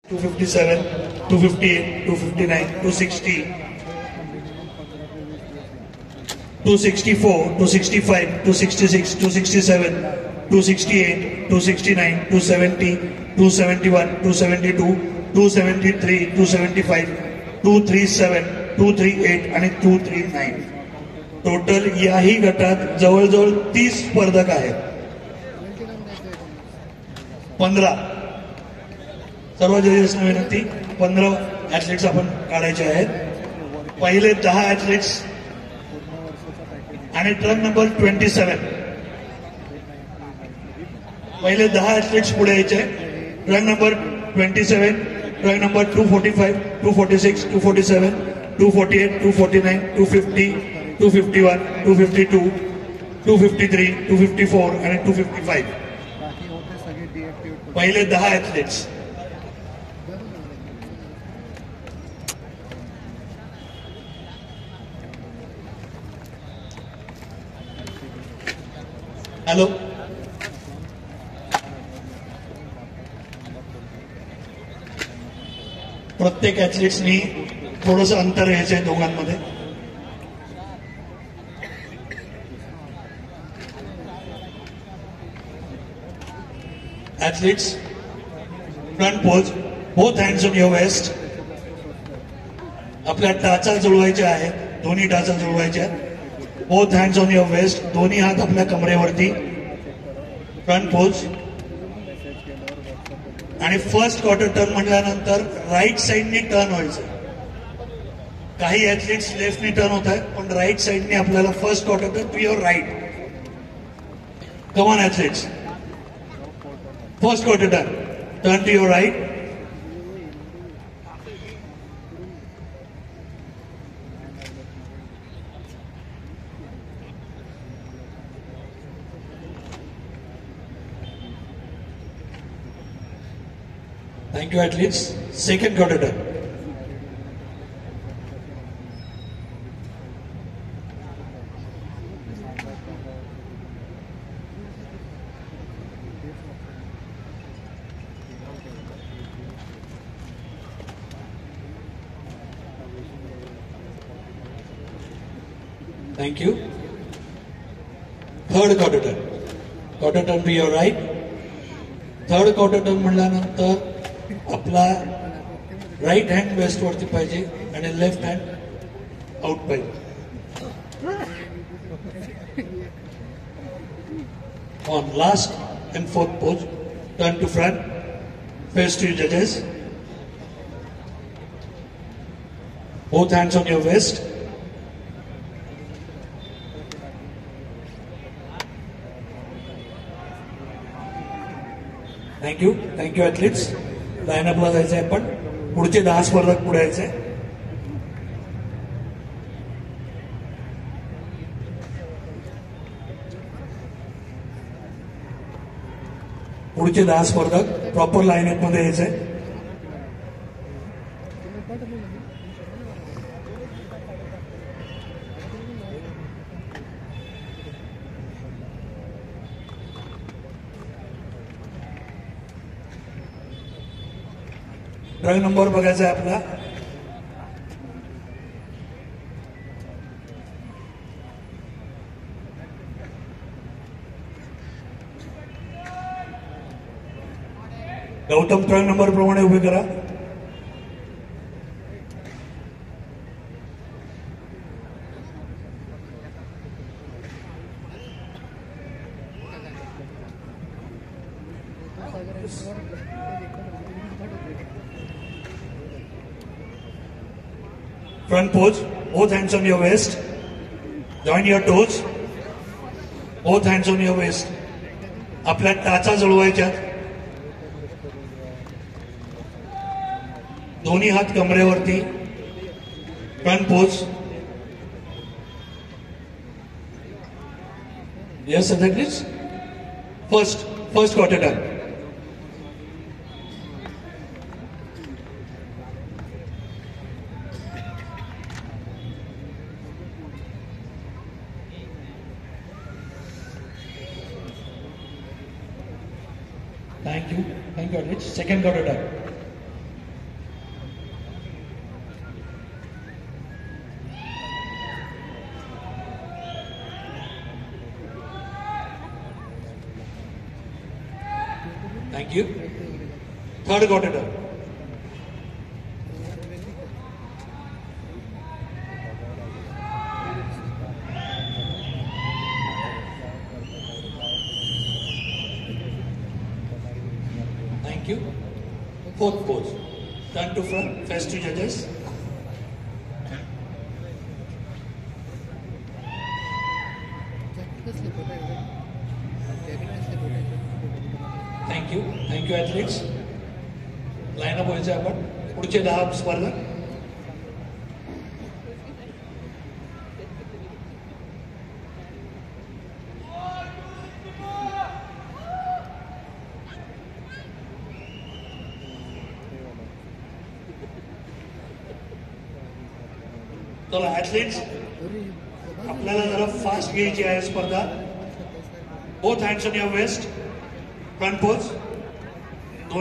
257, 258, 259, 260, 264, 265, 266, 267, 268, 269, 270, 271, 272, 273, 275, 237, 238 आणि 239. टोटल याही गटात जवळजवळ 30 स्पर्धक आहेत. 15 सर्व जजेसना विनंती, 15 ऍथलीट्स आपण काढायचे आहेत. पहिले 10 ऍथलीट्स आणि ट्रक नंबर 27. पहिले 10 ऍथलीट्स पुढे यायचे. ट्रक नंबर 27, ट्रक नंबर 245, 246, 247, 248, 249, 250, 251, 252, 253, 254 आणि 255. पहिले 10 ऍथलीट्स. हॅलो, प्रत्येक ऍथलीट्सनी थोडंसं अंतर घ्यायचं आहे दोघांमध्ये. Athletes front pose, both hands on your waist. आपल्या टाचा जुळवायच्या आहेत, दोन्ही टाचा जुळवायच्या आहेत. Both hands on your waist, दोन्ही हात आपल्या कमरेवरती. Front pose. आणि फर्स्ट क्वार्टर टर्न म्हटल्यानंतर राईट साइडनी टर्न व्हायचं. काही ऍथलीट्स लेफ्टनी टर्न होत आहेत, पण राईट साइडनी आपल्याला first quarter turn to your right. Come on athletes, first quarter turn, turn to your right. Thank you, athletes. Second quarter turn. Thank you. Third quarter turn. Quarter turn to your right. Third quarter turn म्हटल्यानंतर आपला right hand waste वरती पाहिजे आणि left hand out पाहिजे. On last and fourth pose, turn to front, face to जजेस. Both hands on your waist. Thank you. Thank you athletes. लाईनअपला जायचं आहे. पण पुढचे 10 स्पर्धक पुढे यायचे. पुढचे 10 स्पर्धक प्रॉपर लाईनअप मध्ये यायचे. ट्रक नंबर बघायचा आहे आपला. गौतम ट्रक नंबर प्रमाणे उभे करा. Front pose, both hands on your waist. Join your toes. Both hands on your waist. आपल्या टाचा जुळवायच्या. दोन्ही हात कमरेवरती. Front pose. Yes, athletes. First quarter turn. Thank you, athletes. Second quarter turn. Thank you. Third quarter turn. Thank you. Fourth pose. Turn to front, face to judges. Thank you. Thank you athletes. Line up व्हायचं आपण. पुढचे 10 स्पर्धा. चला athletes, आपल्याला जरा fast घ्यायची आहे स्पर्धा. Both hands on your waist. Front pose.